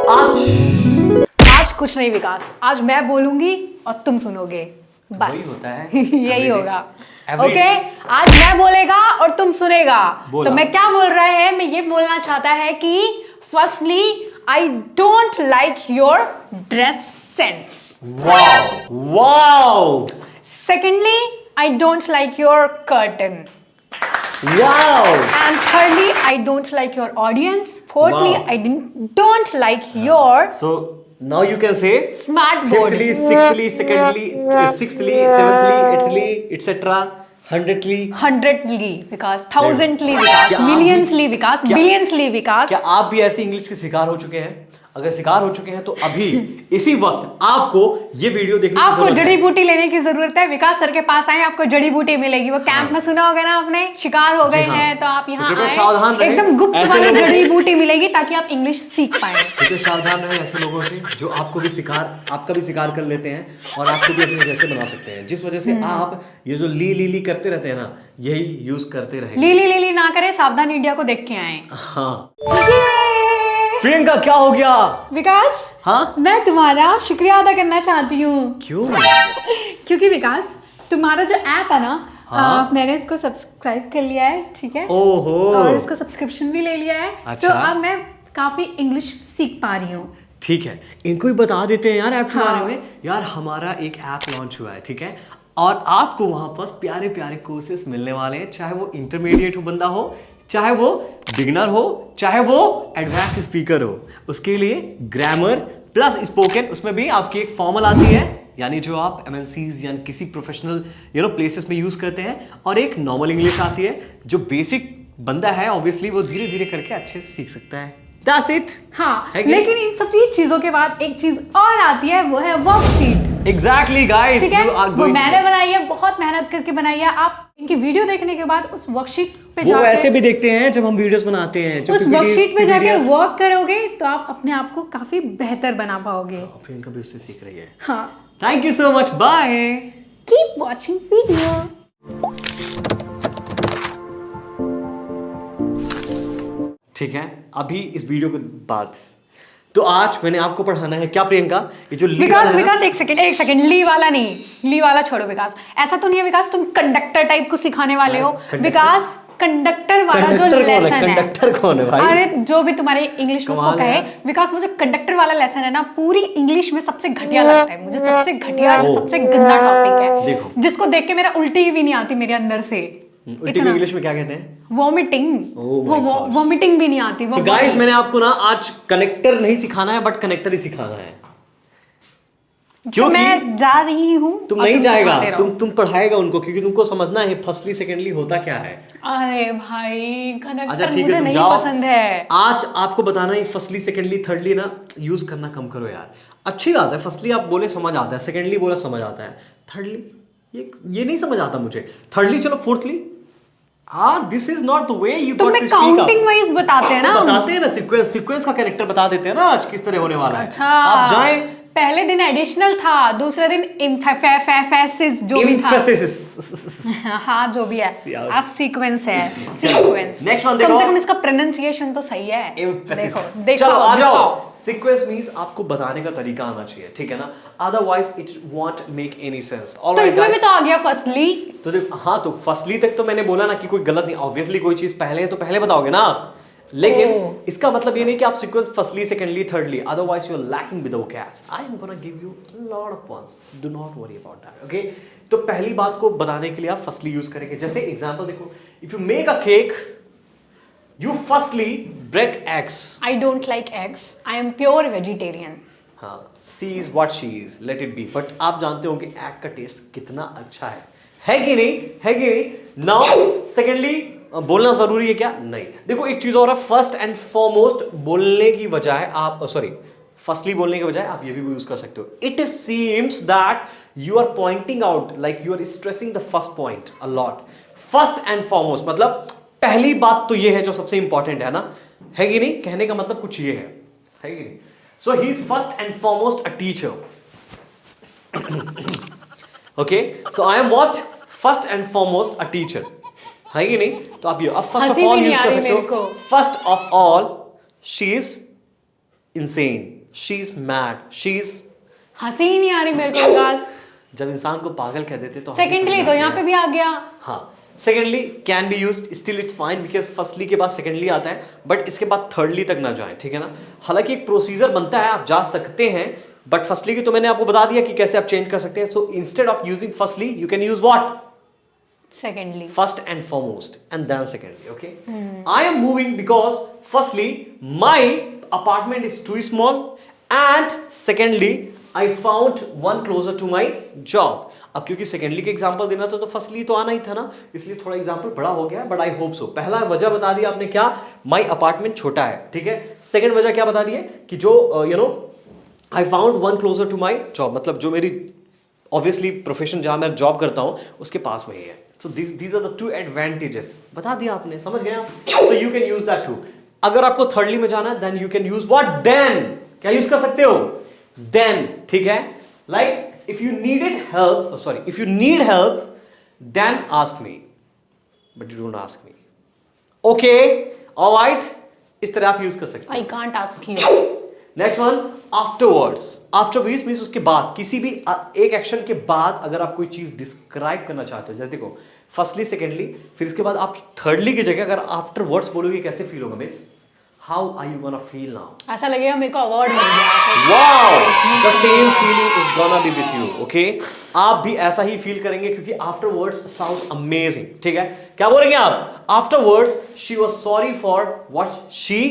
आज कुछ नहीं विकास, आज मैं बोलूंगी और तुम सुनोगे, बस वही होता है। यही होगा। ओके, आज मैं बोलेगा और तुम सुनेगा। तो मैं क्या बोल रहा है, मैं ये बोलना चाहता है कि firstly I don't like your dress sense. Wow. Secondly I don't like your curtain. Wow! And thirdly, I don't like your audience. Fourthly, Wow. I don't like your So now you can say smart board. fifthly, sixthly, secondly, sixthly, seventhly, eighthly, etc. Hundredly. Hundredly Vikas, thousandly विकास, क्या आप millionly विकास, क्या- billionsly विकास। क्या आप भी ऐसी English के शिकार हो चुके हैं? अगर शिकार हो चुके हैं तो अभी इसी वक्त आपको ये वीडियो देखने की आपको जरूरत है। जड़ी बूटी लेने की जरूरत है। विकास सर के पास आए, आपको जड़ी बूटी मिलेगी। वो कैंप में सुना होगा ना आपने, शिकार हो गए हाँ। हैं तो आप यहाँ कृपया आए, सावधान रहें। एकदम गुप्त ऐसे वाली लोगों से- जड़ी बूटी मिलेगी ताकि आप इंग्लिश सीख पाए। तो सावधान रहें ऐसे लोगों से जो आपका भी शिकार कर लेते हैं और आपको भी अपने जैसे बना सकते हैं, जिस वजह से आप ये जो ली करते रहते हैं ना, यही यूज करते रहेंगे। ली ना करें, सावधान इंडिया को देख के आए। हाँ। ये! प्रियंका क्या हो गया? विकास, हाँ? मैं तुम्हारा शुक्रिया अदा करना चाहती हूँ। क्यों? क्योंकि विकास, तुम्हारा जो ऐप है ना, हाँ? मैंने इसको सब्सक्राइब कर लिया है, ठीक है, ओहो। और इसको सब्सक्रिप्शन भी ले लिया है। अच्छा। तो अब मैं काफी इंग्लिश सीख पा रही हूँ। ठीक है, इनको ही बता देते हैं यार ऐप के हाँ। बारे में। यार हमारा एक ऐप लॉन्च हुआ है, ठीक है, और आपको वहां पर प्यारे प्यारे कोर्सेस मिलने वाले हैं, चाहे वो इंटरमीडिएट हो बंदा हो, चाहे वो बिगिनर हो, चाहे वो एडवांस स्पीकर हो। उसके लिए ग्रामर प्लस स्पोकन, उसमें भी आपकी एक फॉर्मल आती है, यानी जो आप MNCs यानी किसी प्रोफेशनल प्लेसेस में यूज करते हैं, और एक नॉर्मल इंग्लिश आती है जो बेसिक बंदा है ऑब्वियसली वो धीरे धीरे करके अच्छे से सीख सकता है। That's it. हाँ, है कि लेकिन इन सब चीजों के बाद एक चीज और आती है, वो है वर्कशीट। Exactly guys, ठीक है, you are वो going मैंने बनाई है, बहुत मेहनत करके बनाई है। आप इनकी वीडियो देखने के बाद उस वर्कशीट पे वो जाके, ऐसे भी देखते हैं जब हम वीडियोस बनाते हैं, जो उस वर्कशीट पे जाके PDFs वर्क करोगे तो आप अपने आप को काफी बेहतर बना पाओगे। प्रियंका भी उससे सीख रही है। हाँ, thank you so much, bye. Keep watching video. ठीक है, अभी इस वीडियो के बाद तो आज मैंने आपको पढ़ाना है क्या प्रियंका, ये जो विकास एक सेकंड, ली वाला नहीं, ली वाला छोड़ो विकास। ऐसा तो नहीं है विकास, तुम कंडक्टर टाइप को सिखाने वाले हो। विकास, कंडक्टर वाला जो लेसन है, कंडक्टर कौन है भाई? अरे जो भी तुम्हारे इंग्लिश में उसको कमाल है कहे। विकास, मुझे कंडक्टर वाला लेसन है ना, पूरी इंग्लिश में सबसे घटिया लगता है मुझे, सबसे घटिया, जो सबसे गंदा टॉपिक है, देखो। जिसको देख के मेरा उल्टी भी नहीं आती मेरे अंदर से। उल्टी को इंग्लिश में क्या कहते हैं? Vomiting. Oh my gosh. Vomiting भी नहीं आती। So guys, मैंने आपको ना आज कनेक्टर नहीं सिखाना है, बट कनेक्टर ही सिखाना है। क्योंकि मैं जा रही हूँ, तुम नहीं जाएगा, तुम पढ़ाएगा उनको, क्योंकि तुमको समझना है फर्स्टली सेकेंडली होता क्या है। अरे भाई, अच्छा कनेक्टर ठीक मुझे है, तुम नहीं जाओ। पसंद है। आज आपको बताना है फर्स्टली सेकेंडली थर्डली ना यूज करना कम करो यार। अच्छी बात है, फर्स्टली आप बोले समझ आता है, सेकेंडली बोला समझ आता है, थर्डली ये नहीं समझ आता मुझे, थर्डली चलो fourthly. This is not the way you got to speak. Counting wise बताते हैं ना, बताते हैं ना, सीक्वेंस का कैरेक्टर बता देते हैं ना आज किस तरह होने वाला है। अच्छा, आप जाएं, पहले दिन एडिशनल था, दूसरे दिन जो भी था। हाँ, जो भी है, अब सीक्वेंस है, सीक्वेंस। नेक्स्ट वन कम देखो, से कम इसका प्रोनाउंसिएशन तो सही है। एम्फेसिस। देखो, चलो आ जाओ। सीक्वेंस मींस आपको बताने का तरीका आना चाहिए, ठीक है ना, otherwise it won't make any sense. तो इसमें भी तो आ गया फर्स्टली। तो हाँ, तो फर्स्टली तक तो मैंने बोला ना कि कोई गलत नहीं, ऑब्वियसली कोई चीज पहले है तो पहले बताओगे ना, लेकिन इसका मतलब ये नहीं कि आप sequence firstly secondly thirdly, otherwise you are lacking with vocabs. I am gonna give you a lot of ones, do not worry about that, okay. तो पहली बात को बताने के लिए आप फर्स्टली यूज करेंगे। जैसे एग्जांपल देखो, if you make a cake, you firstly break eggs. I don't like eggs. I am pure vegetarian. हाँ, she is what she is, let it be. But आप जानते हो कि एग का टेस्ट कितना अच्छा है कि नहीं, है कि नहीं? Now, secondly, बोलना जरूरी है क्या? नहीं। देखो एक चीज और है, फर्स्ट एंड फॉरमोस्ट बोलने की बजाय आप फर्स्टली बोलने के बजाय आप ये भी यूज कर सकते हो। It seems that you are pointing out, like you are stressing the first point a lot. First and foremost मतलब पहली बात तो ये है जो सबसे इंपॉर्टेंट है ना, है कि नहीं? कहने का मतलब कुछ ये है कि नहीं? So he is first and foremost a teacher, okay. So I am what? First and foremost a teacher, है कि नहीं? तो आप ये फर्स्ट ऑफ ऑल यूज कर सकते हो। First of all she is insane, she's mad, she's हंसी ही नहीं आ रही मेरे को विकास। जब इंसान को पागल कह देते तो हंसी सेकेंडली थोड़ी तो आती यहाँ है। पे भी आ गया। हाँ, secondly can be use, still it's fine because firstly के बाद सेकेंडली आता है, बट इसके बाद थर्डली तक ना जाए, ठीक है ना। हालांकि एक प्रोसीजर बनता है, आप जा सकते हैं, बट फर्स्टली की तो मैंने आपको बता दिया कि कैसे आप चेंज कर सकते हैं। So instead of using firstly you can use what, secondly. first and foremost and then secondly. Okay, I am moving because firstly my apartment is too small and secondly I found one closer to my job. अब क्योंकि secondly के example देना था तो firstly तो आना ही था ना, इसलिए थोड़ा एग्जांपल बड़ा हो गया, बट आई होप सो। पहला वजह बता दिया आपने क्या, माई अपार्टमेंट छोटा है, ठीक है। सेकेंड वजह क्या बता दी है कि जो you know I found one closer to my job, मतलब जो मेरी ऑब्वियसली प्रोफेशन जहां मैं जॉब करता हूं उसके पास में ही है। So these are the two advantages, बता दिया आपने, समझ गए आप। So you can use that too. अगर आपको थर्डली में जाना है then you can use what, then. क्या यूज कर सकते हो, देन, ठीक है। Like if you needed help, sorry if you need help then ask me, but you don't ask me. Okay, alright, इस तरह आप यूज कर सकते हैं। I can't ask you. Next one, afterwards. Afterwards means उसके बाद, किसी भी एक एक्शन के बाद अगर आप कोई चीज डिस्क्राइब करना चाहते हो, जैसे देखो फर्स्टली सेकेंडली, फिर इसके बाद आप थर्डली की जगह अगर आफ्टरवर्ड्स बोलोगे कैसे फील होगा miss, how are you gonna feel now? ऐसा लगेगा मेरे को अवार्ड मिल गया। Wow, the same feeling is gonna be with you. Okay, आप भी ऐसा ही फील करेंगे क्योंकि आफ्टरवर्ड्स साउंड्स अमेजिंग, ठीक है। क्या बोलेंगे आप, afterwards she was sorry for what she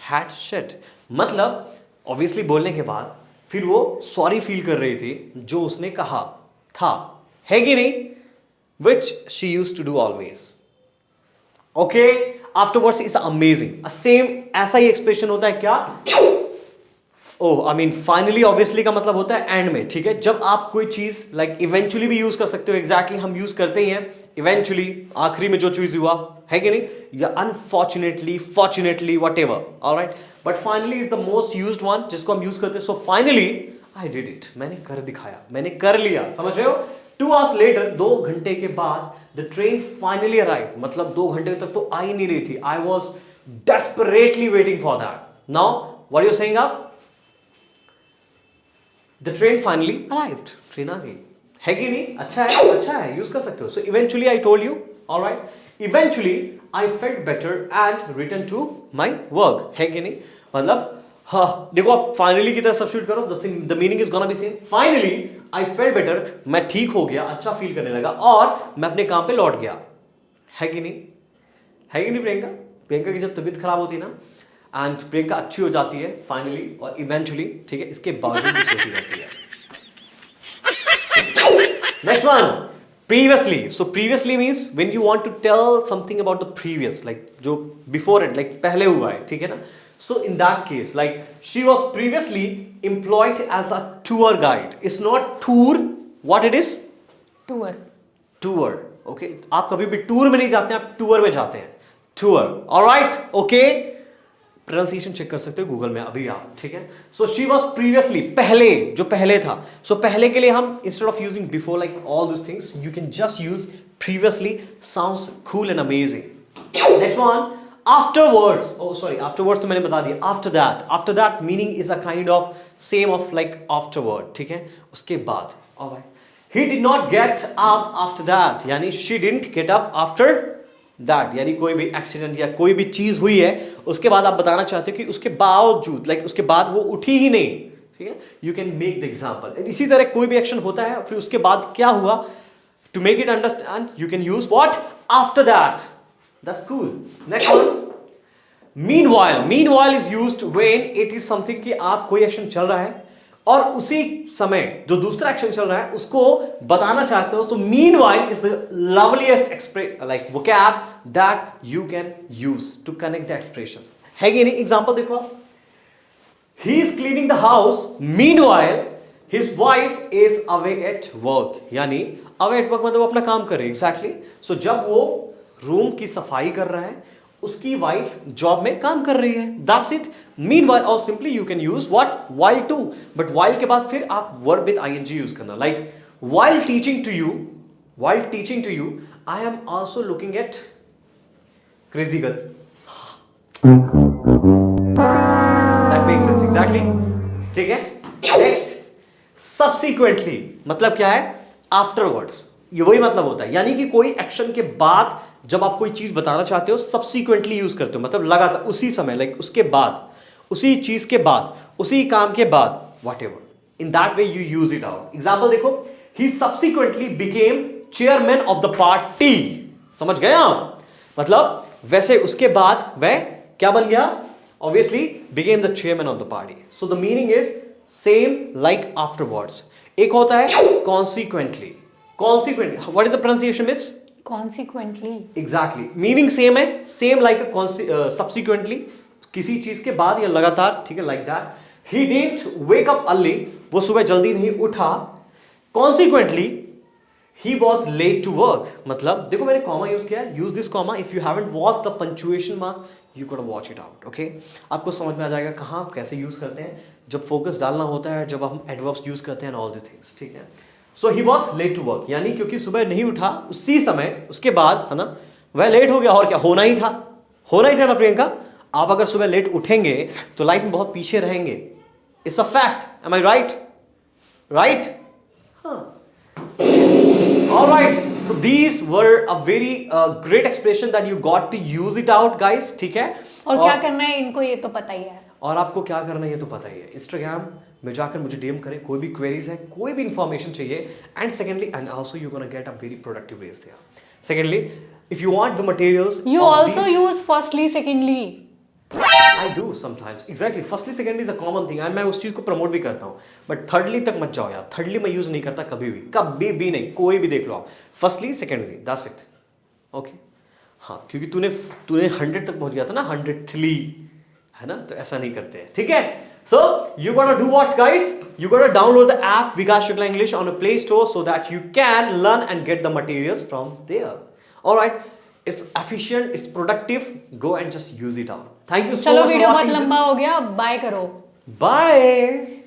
had said, मतलब ऑब्वियसली बोलने के बाद फिर वो सॉरी फील कर रही थी जो उसने कहा था, है कि नहीं, which she used to do always. Okay, afterwards is amazing. Same ऐसा ही एक्सप्रेशन होता है क्या, ओह आई मीन फाइनली ऑब्वियसली का मतलब होता है एंड में, ठीक है। जब आप कोई चीज लाइक इवेंचुअली भी यूज कर सकते हो, एग्जैक्टली हम यूज करते ही हैं इवेंचुअली, आखिरी में जो चीज हुआ, है कि नहीं, या unfortunately, fortunately, what ever, alright, but finally is the most used one जिसको हम यूज करते हैं। So finally I did it, मैंने कर दिखाया, मैंने कर लिया, समझ रहे हो। 2 hours later, 2 घंटे के बाद द ट्रेन फाइनली अराइव, मतलब 2 घंटे तक तो आ ही नहीं रही थी, I was desperately waiting for that. Now what you saying आप, the train finally arrived, train आ गई, है कि नहीं, अच्छा है, अच्छा है, यूज कर सकते हो। So eventually I told you, alright, eventually I felt better and return to my work, है कि नहीं, मतलब हाँ, देखो आप फाइनली की तरह सब्स्टिट्यूट करो, the meaning is gonna B same. Finally I felt better, मैं ठीक हो गया, अच्छा फील करने लगा और मैं अपने काम पे लौट गया, है कि नहीं, है कि नहीं प्रियंका। प्रियंका की जब तबीयत खराब होती है ना एंड प्रियंका अच्छी हो जाती है फाइनली और इवेंचुअली, ठीक है, इसके बावजूद भी सोती रहती है। Next one, previously. So previously means when you want to tell something about the previous, like जो बिफोर इट, लाइक पहले हुआ है, ठीक है ना। So in that case, like she was previously employed as a tour guide. It's not tour. What it is? Tour. Tour. Okay. आप कभी भी टूर में नहीं जाते हैं, आप टूर में जाते हैं। Tour. All right. Okay. Pronunciation check कर सकते हो गूगल में अभी आप, ठीक है। सो शी वॉज प्रीवियसली, पहले, जो पहले था। सो पहले के लिए हम instead of using before like all this things, you can just use previously, sounds cool and amazing. Next one, afterwards. Oh sorry, afterwards तो मैंने बता दिया। after that meaning is a kind of same of like afterward, ठीक है, उसके बाद। alright, he did not get up after that, यानी she didn't get up after that, यानी कोई भी एक्सीडेंट या कोई भी चीज हुई है उसके बाद आप बताना चाहते हो कि उसके बावजूद, लाइक उसके बाद वो उठी ही नहीं, ठीक है। You can make the example. इसी तरह कोई भी एक्शन होता है फिर उसके बाद क्या हुआ, to make it understand you can use what, after that. That's cool. Next one. Meanwhile. Meanwhile is used when it is something कि आप कोई एक्शन चल रहा है और उसी समय जो दूसरा एक्शन चल रहा है उसको बताना चाहते हो। So meanwhile is the loveliest like vocab that you can use to connect the expressions. है कि नहीं? Example देखो आप. He is cleaning the house. Meanwhile his wife is away at work. यानी away at work मतलब वो अपना काम कर रही है. Exactly. So जब वो रूम की सफाई कर रहा है उसकी वाइफ जॉब में काम कर रही है। That's it. Meanwhile और simply you can use what, while too. But while के बाद फिर आप verb with ing यूज करना। Like while teaching to you, I am also looking at crazy girl. That make sense exactly, ठीक है। Next, subsequently मतलब क्या है? आफ्टरवर्ड्स, ये वही मतलब होता है, यानी कि कोई एक्शन के बाद जब आप कोई चीज बताना चाहते हो सब्सिक्वेंटली यूज करते हो, मतलब लगातार उसी समय, लाइक उसके बाद, उसी चीज के बाद, उसी काम के बाद, whatever, in that way you use it out. Example देखो, he subsequently became chairman of the party. समझ गए आप? मतलब वैसे उसके बाद वह क्या बन गया? Obviously became the chairman of the party. So the meaning is same like afterwards. एक होता है consequently, consequently, what is the pronunciation miss? Consequently. Exactly, meaning same है, सेम लाइक सब्सिक्वेंटली, किसी चीज के बाद या लगातार, ठीक है, like that. He didn't wake up early, वो सुबह जल्दी नहीं उठा। Consequently he was late to work, मतलब देखो मैंने कॉमा यूज किया है, use this comma if you haven't watch the punctuation mark, you can watch it out, okay. आपको समझ में आ जाएगा कहाँ कैसे यूज करते हैं, जब फोकस डालना होता है, जब हम एडवर्ब्स यूज करते हैं, ऑल द थिंग्स, ठीक है। So he was late to work, यानी क्योंकि सुबह नहीं उठा, उसी समय उसके बाद, है ना, वह लेट हो गया, और क्या होना ही था, होना ही था ना प्रियंका। आप अगर सुबह लेट उठेंगे तो लाइफ में बहुत पीछे रहेंगे, it's a fact, am I right? Right? हाँ। All right, so these were a very great expression that you got to use it out, guys. ठीक है? और क्या करना है इनको ये तो पता ही है। और आपको क्या करना है ये तो पता ही है। इंस्टाग्राम में जाकर मुझे डीएम करें, कोई भी क्वेरीज है, कोई भी इंफॉर्मेशन चाहिए, and secondly, and also you gonna get a very productive race there. Secondly, if you want the materials, You also use firstly, secondly. I do sometimes, exactly. Firstly, secondly is a common thing, and मैं उस चीज को promote भी करता हूँ, but thirdly तक मत जाओ यार। थर्डली मैं यूज नहीं करता कभी भी नहीं, कोई भी देख लो आप। Firstly, secondly, that's it, okay. हाँ, क्योंकि तूने 100 तक पहुंच गया था ना, 103, है ना, तो ऐसा नहीं करते हैं, ठीक है। So you gotta do what, guys? You gotta download the app Vikas Shukla English on a Play Store so that you can learn and get the materials from there. All right. It's efficient, it's productive. Go and just use it out. Thank you so much for watching this. चलो video बहुत लंबा हो गया, bye करो। Bye.